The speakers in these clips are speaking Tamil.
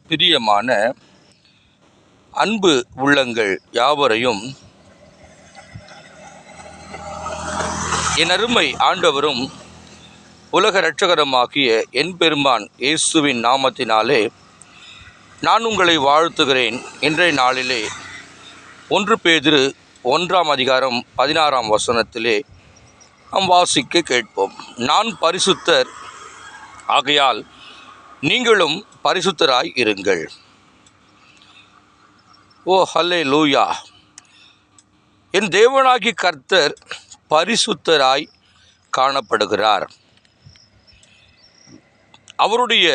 பிரியமான அன்பு உள்ளங்கள் யாவரையும் என் அருமை ஆண்டவரும் உலக இரட்சகருமாகிய என் பெருமான் இயேசுவின் நாமத்தினாலே நான் உங்களை வாழ்த்துகிறேன். இன்றைய நாளிலே 1 பேதுரு 1:16 நாம் வாசிக்க கேட்போம். நான் பரிசுத்தர் ஆகையால் நீங்களும் பரிசுத்தராய் இருங்கள். ஓ ஹல்லேலூயா! என் தேவனாகிய கர்த்தர் பரிசுத்தராய் காணப்படுகிறார். அவருடைய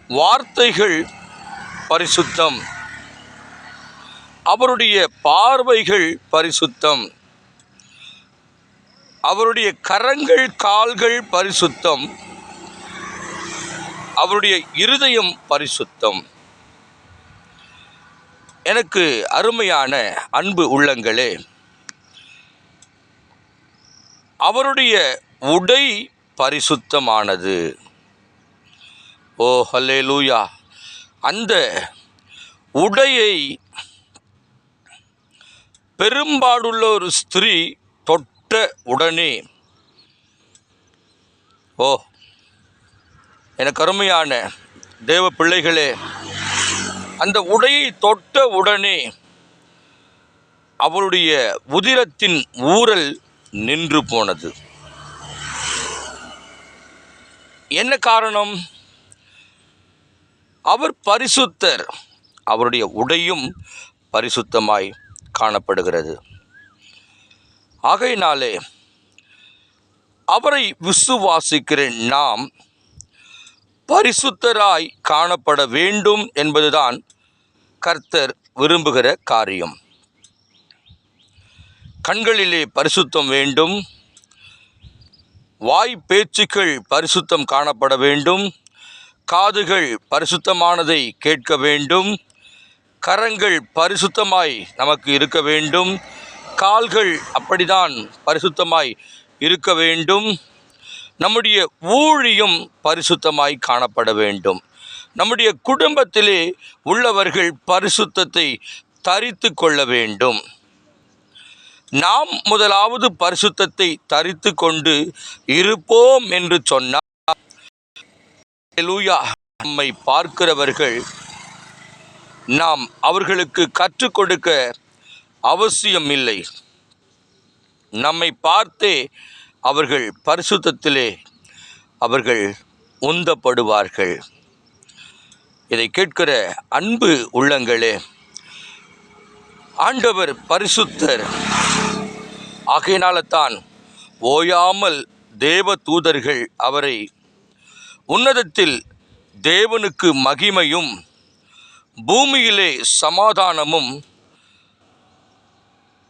வார்த்தைகள் பரிசுத்தம், அவருடைய பார்வைகள் பரிசுத்தம், அவருடைய கரங்கள் கால்கள் பரிசுத்தம், அவருடைய இருதயம் பரிசுத்தம். எனக்கு அருமையான அன்பு உள்ளங்களே, அவருடைய உடை பரிசுத்தமானது. ஓ ஹல்லேலூயா! அந்த உடையை பெரும்பாடுள்ள ஒரு ஸ்திரீ தொட்ட உடனே, ஓ எனக்கு அருமையான தேவ பிள்ளைகளே, அந்த உடையை தொட்ட உடனே அவளுடைய உதிரத்தின் ஊறல் நின்று போனது. என்ன காரணம்? அவர் பரிசுத்தர், அவருடைய உடையும் பரிசுத்தமாய் காணப்படுகிறது. ஆகையினாலே அவரை விசுவாசிக்கிற நாம் பரிசுத்தராய் காணப்பட வேண்டும் என்பதுதான் கர்த்தர் விரும்புகிற காரியம். கண்களிலே பரிசுத்தம் வேண்டும், வாய் பேச்சுக்கள் பரிசுத்தம் காணப்பட வேண்டும், காதுகள் பரிசுத்தமானதை கேட்க வேண்டும், கரங்கள் பரிசுத்தமாய் நமக்கு இருக்க வேண்டும், கால்கள் அப்படிதான் பரிசுத்தமாய் இருக்க வேண்டும், நம்முடைய ஊழியம் பரிசுத்தமாய் காணப்பட வேண்டும், நம்முடைய குடும்பத்திலே உள்ளவர்கள் பரிசுத்தத்தை தரித்து கொள்ள வேண்டும். நாம் முதலாவது பரிசுத்தத்தை தரித்து கொண்டு இருப்போம் என்று சொன்னால், ஹல்லேலூயா, நம்மை பார்க்கிறவர்கள் நாம் அவர்களுக்கு கற்றுக் கொடுக்க அவசியம் இல்லை. நம்மை பார்த்தே அவர்கள் பரிசுத்தத்திலே அவர்கள் உந்தப்படுவார்கள். இதை கேட்கிற அன்பு உள்ளங்களே, ஆண்டவர் பரிசுத்தர். ஆகையினால தான் ஓயாமல் தேவ தூதர்கள் அவரை உன்னதத்தில் தேவனுக்கு மகிமையும் பூமியிலே சமாதானமும்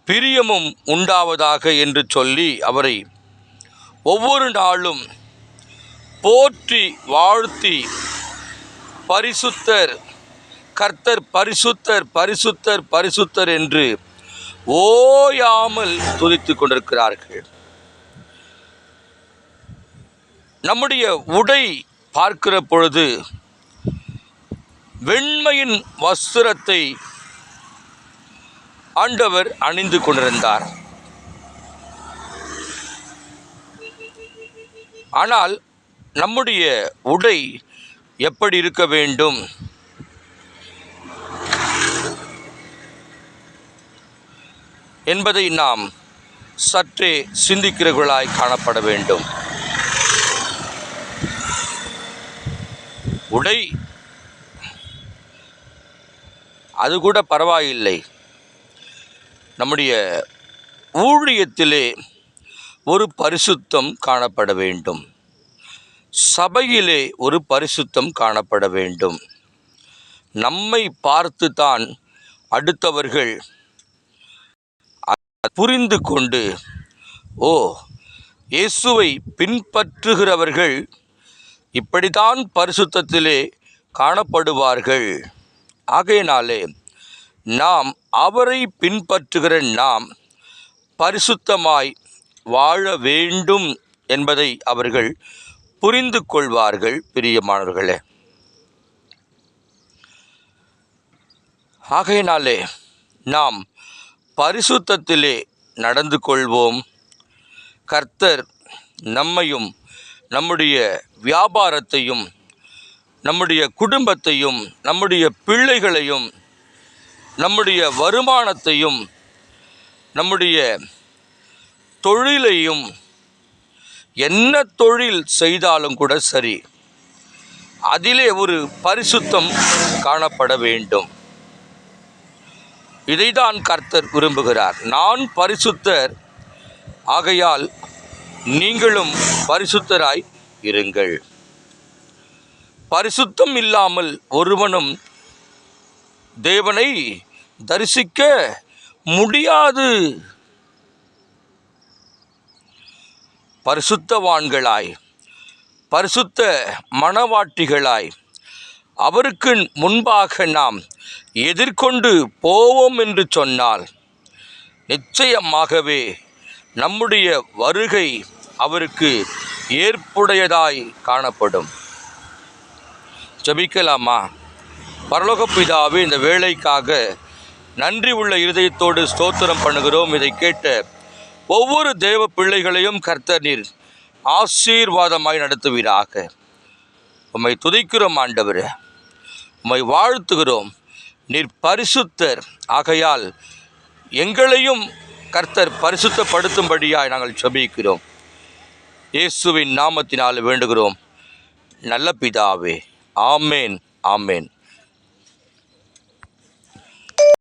பிரியமும் உண்டாவதாக என்று சொல்லி அவரை ஒவ்வொரு நாளும் போற்றி வாழ்த்தி பரிசுத்தர், கர்த்தர் பரிசுத்தர் பரிசுத்தர் பரிசுத்தர் என்று ஓயாமல் துதித்து கொண்டிருக்கிறார்கள். நம்முடைய உடை பார்க்கிற பொழுது வெண்மையின் வஸ்திரத்தை ஆண்டவர் அணிந்து கொண்டிருந்தார். ஆனால் நம்முடைய உடை எப்படி இருக்க வேண்டும்? என்பதை நாம் சற்றே சிந்திக்கிறவர்களாய் காணப்பட வேண்டும். உடை அது கூட பரவாயில்லை. நம்முடைய ஊழியத்திலே ஒரு பரிசுத்தம் காணப்பட வேண்டும், சபையிலே ஒரு பரிசுத்தம் காணப்பட வேண்டும். நம்மை பார்த்து தான் அடுத்தவர்கள் புரிந்து கொண்டு, ஓ இயேசுவை பின்பற்றுகிறவர்கள் இப்படித்தான் பரிசுத்தத்திலே காணப்படுவார்கள். ஆகையினாலே நாம் அவரை பின்பற்றுகிற நாம் பரிசுத்தமாய் வாழ வேண்டும் என்பதை அவர்கள் புரிந்து கொள்வார்கள். பிரியமானவர்களே, ஆகையினாலே நாம் பரிசுத்தத்திலே நடந்து கொள்வோம். கர்த்தர் நம்மையும் நம்முடைய வியாபாரத்தையும் நம்முடைய குடும்பத்தையும் நம்முடைய பிள்ளைகளையும் நம்முடைய வருமானத்தையும் நம்முடைய தொழிலையும் என்ன தொழில் செய்தாலும் கூட சரி, அதிலே ஒரு பரிசுத்தம் காணப்பட வேண்டும். இதைதான் கர்த்தர் விரும்புகிறார். நான் பரிசுத்தர், ஆகையால் நீங்களும் பரிசுத்தராய் இருங்கள். பரிசுத்தம் இல்லாமல் ஒருவனும் தேவனை தரிசிக்க முடியாது. பரிசுத்தவான்களாய், பரிசுத்த மணவாட்டிகளாய் அவருக்கு முன்பாக நாம் எதிர்கொண்டு போவோம் என்று சொன்னால் நிச்சயமாகவே நம்முடைய வருகை அவருக்கு ஏற்புடையதாய் காணப்படும். ஜெபிக்கலாமா? பரலோக பிதாவே, இந்த வேளைக்காக நன்றி உள்ள இருதயத்தோடு ஸ்தோத்திரம் பண்ணுகிறோம். இதை கேட்ட ஒவ்வொரு தேவ பிள்ளைகளையும் கர்த்தர் நீர் ஆசீர்வாதமாய் நடத்துவீராக. உம்மை துதிக்கிறோம் ஆண்டவரே, உம்மை வாழ்த்துகிறோம். நீர் பரிசுத்தர், ஆகையால் எங்களையும் கர்த்தர் பரிசுத்தப்படுத்தும்படியாய் நாங்கள் ஜெபிக்கிறோம். இயேசுவின் நாமத்தினால் வேண்டுகிறோம் நல்ல பிதாவே. ஆமேன், ஆமேன்.